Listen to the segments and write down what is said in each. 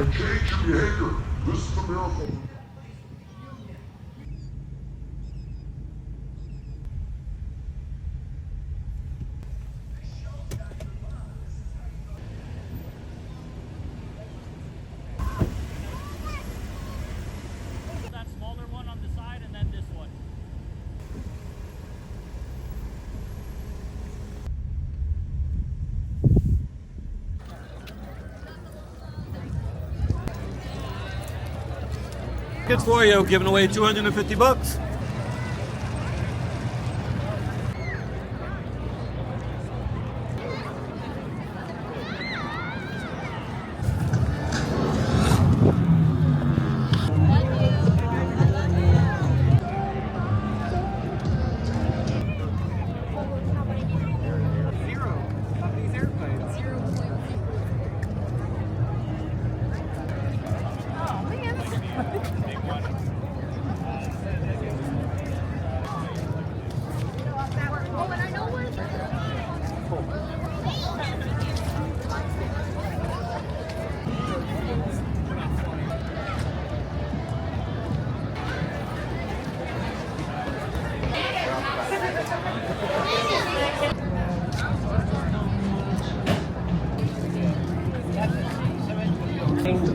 and change your behavior. This is a miracle. That smaller one on the side and then this one. Good for you, giving away $250.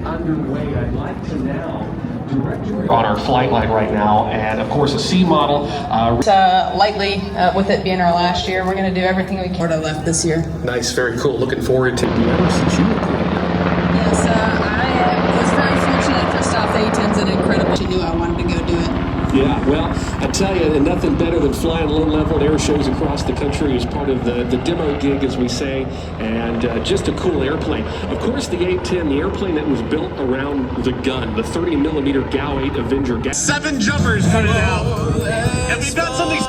Underway. I'd like to now direct you on our flight line right now, and of course a C model. Lightly with it being our last year, we're going to do everything we can. Florida left this year. Nice, very cool. Looking forward to letters that you were putting out. Yes, I was very fortunate. First off, the A-10's an incredible. She knew I wanted to go do it. Yeah, well, I tell you, nothing better than flying low-level air shows across the country as part of the demo gig, as we say, and just a cool airplane. Of course, the A-10, the airplane that was built around the gun, the 30mm GAU 8 Avenger. 7 jumpers put it out. And we've got something.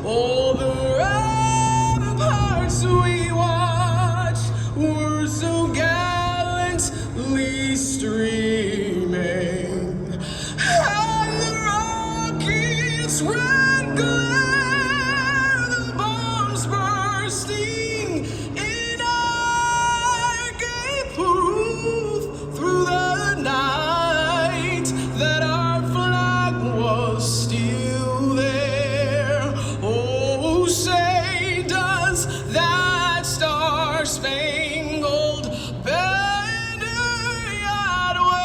All the ramparts we watched were so gallantly streaming. Red glare, the bombs bursting in our gave proof through the night that our flag was still there. Oh, say does that star-spangled banner yet wave?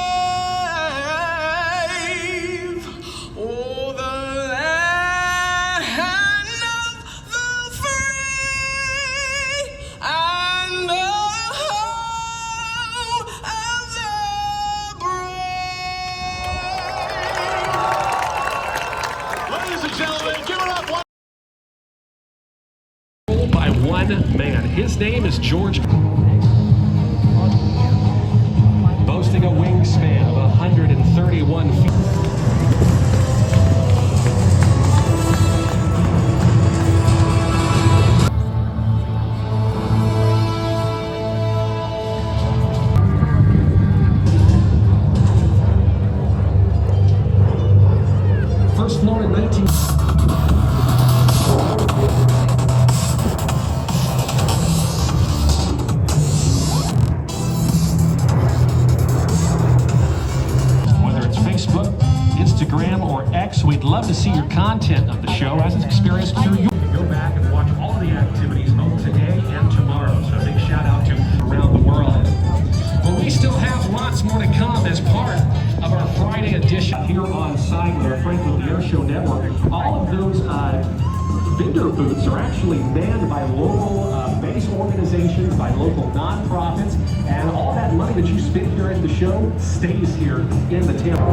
Oh, the by one man. His name is George. Boasting a wingspan of 131 feet. First flown in 19... Instagram or X, we'd love to see your content of the show as it's experienced through you. Go back and watch all of the activities both today and tomorrow. So a big shout out to around the world. Well, we still have lots more to come as part of our Friday edition here on site with our friends with the Airshow Network. All of those vendor booths are actually manned by local base organizations, by local nonprofits, and all that money that you spend here at the show stays here in the Tampa.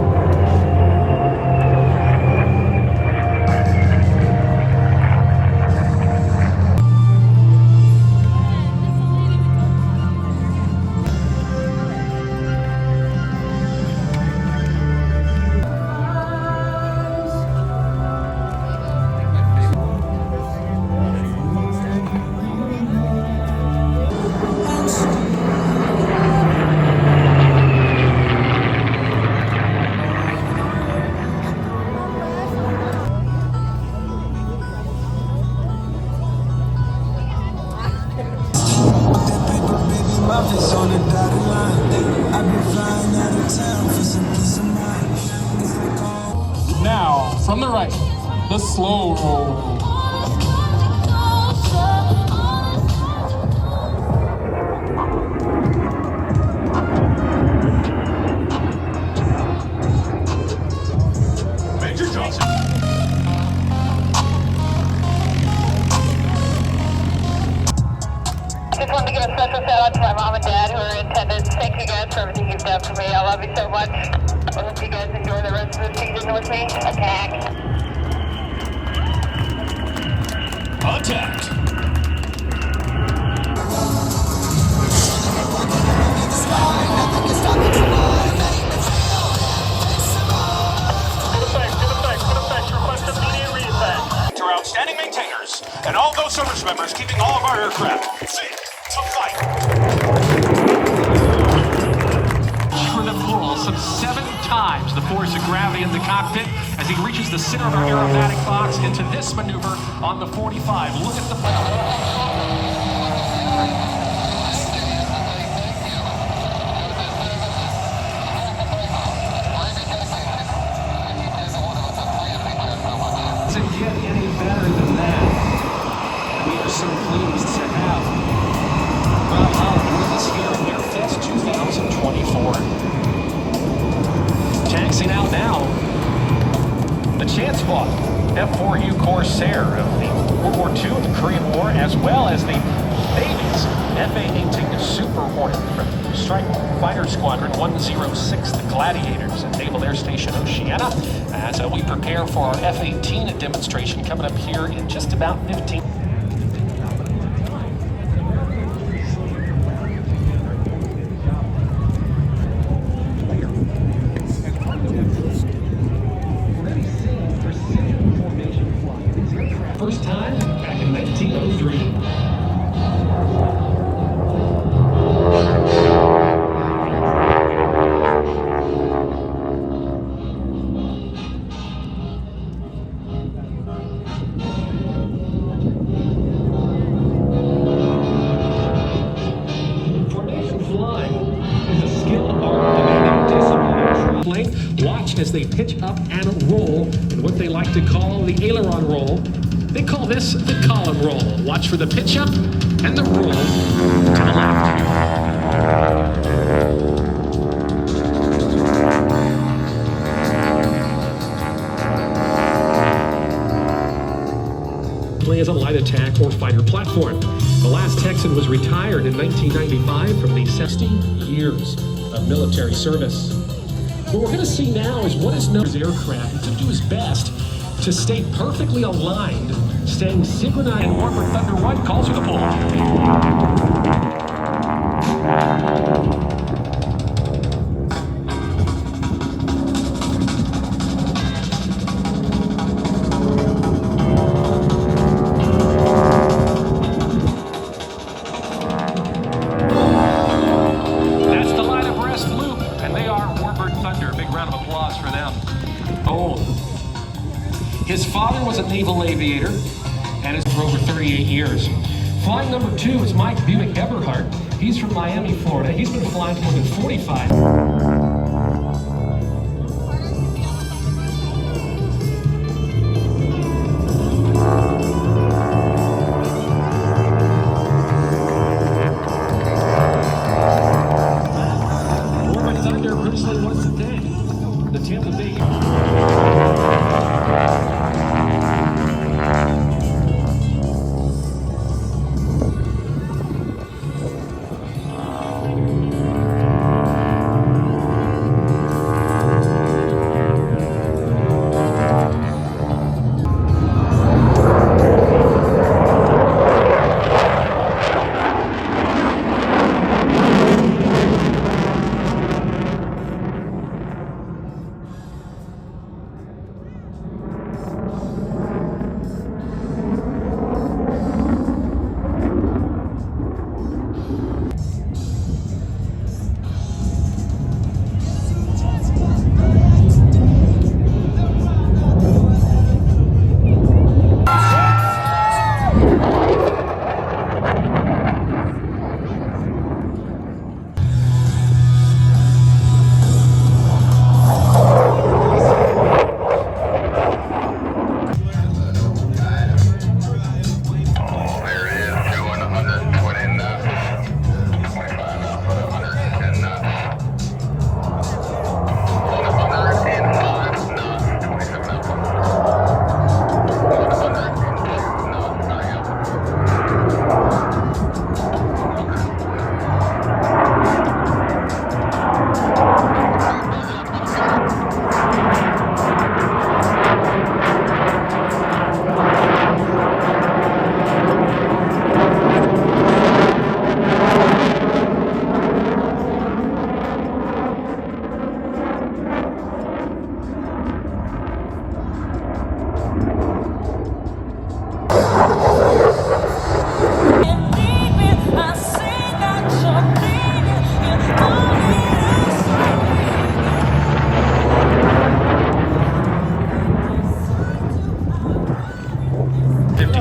From the right, the slow roll. Major Johnson. Just wanted to give a special shout out to my mom and dad who are in attendance. Thank you guys for everything you've done for me. I love you so much. I hope you guys enjoy the rest of the season with me. Attack. Attack. To our outstanding maintainers and all those service members keeping all of our aircraft safe to fight. For the pull some 7 times the force of gravity in the cockpit as he reaches the center of our aerobatic box into this maneuver on the 45. Look at the doesn't get any better than that. We are so pleased to have Rob Holland with us here at Airfest 2024. Taxiing out now, the chance bought F4U Corsair of the World War II and the Korean War, as well as the Navy's F/A-18 Super Hornet from Strike Fighter Squadron 106, the Gladiators at Naval Air Station Oceana, as we prepare for our F/A-18 demonstration coming up here in just about 15. First time back in 1903. Formation flying is a skilled art demanding discipline. Watch as they pitch up and roll in what they like to call the aileron roll. They call this the column roll. Watch for the pitch up and the roll to the left. Play as a light attack or fighter platform. The last Texan was retired in 1995 from the 60 years of military service. What we're going to see now is what is known as aircraft. He took to his best to stay perfectly aligned, staying synchronized. And Warmer Thunder 1 calls for the pull. That's the line abreast loop, and they are Warbird Thunder. Big round of applause for them. Oh. His father was a naval aviator and is for over 38 years. Flying number 2 is Mike Buick Eberhardt. He's from Miami, Florida. He's been flying for more than 45. Warbird Thunder originally was today. The Tampa Bay.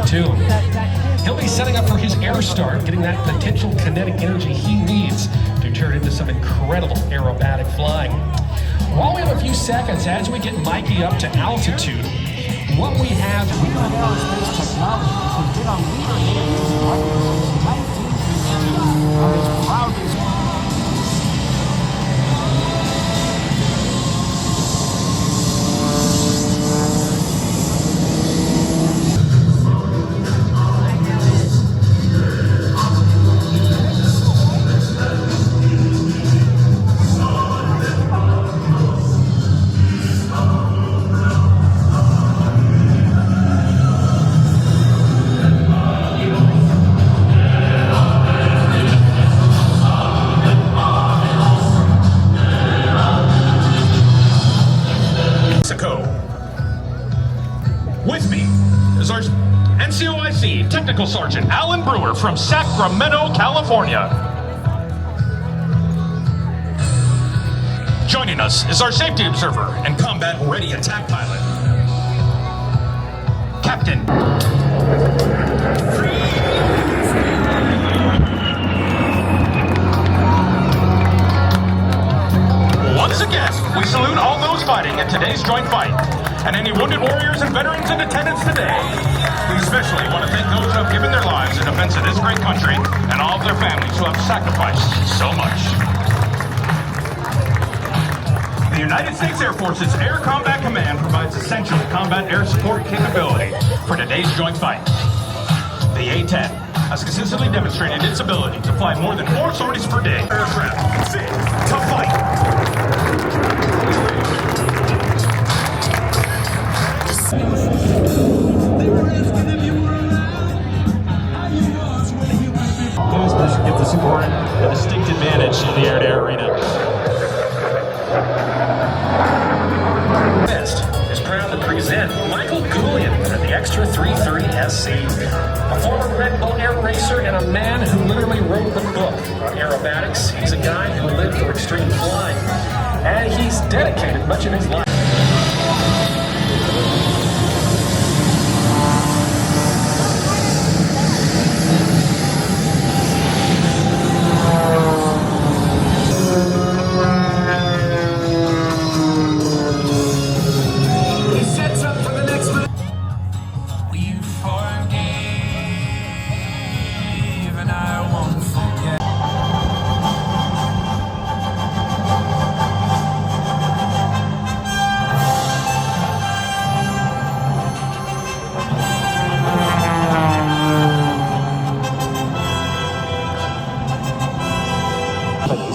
too. He'll be setting up for his air start, getting that potential kinetic energy he needs to turn into some incredible aerobatic flying. While we have a few seconds, as we get Mikey up to altitude, what we have is aerospace technology has been on leading edge since 1952 and is proudly with me is our NCOIC Technical Sergeant Alan Brewer from Sacramento, California. Joining us is our safety observer and combat-ready attack pilot, Captain. Once again, we salute all those fighting in today's joint fight, and any wounded warriors and veterans in attendance today. We especially want to thank those who have given their lives in defense of this great country and all of their families who have sacrificed so much. The United States Air Force's Air Combat Command provides essential combat air support capability for today's joint fight. The A-10 has consistently demonstrated its ability to fly more than 4 sorties per day. Aircraft fit to fight. This gives the Super Hornet a distinct advantage in the air-to-air arena. Best is proud to present Michael Goulian at the Extra 330 SC, a former Red Bull air racer and a man who literally wrote the book on aerobatics. He's a guy who lived for extreme flying, and he's dedicated much of his life.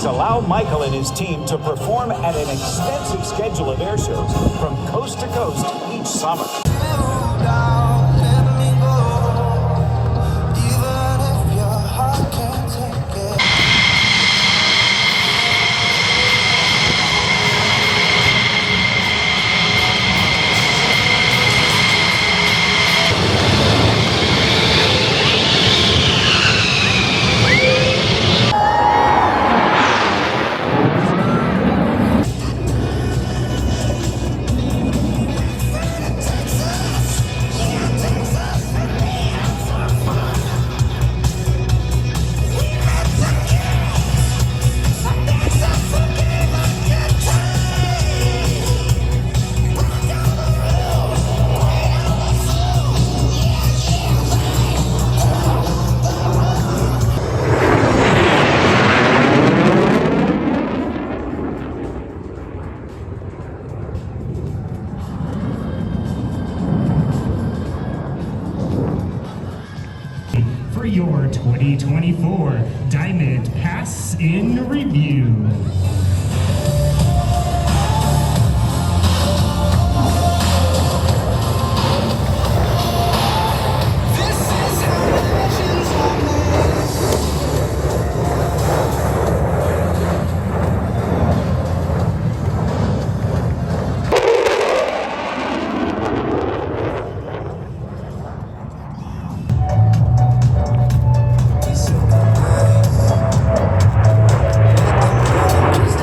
Allow Michael and his team to perform at an extensive schedule of air shows from coast to coast each summer. For your 2024 Diamond Pass in Review. Just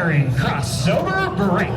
firing crossover break.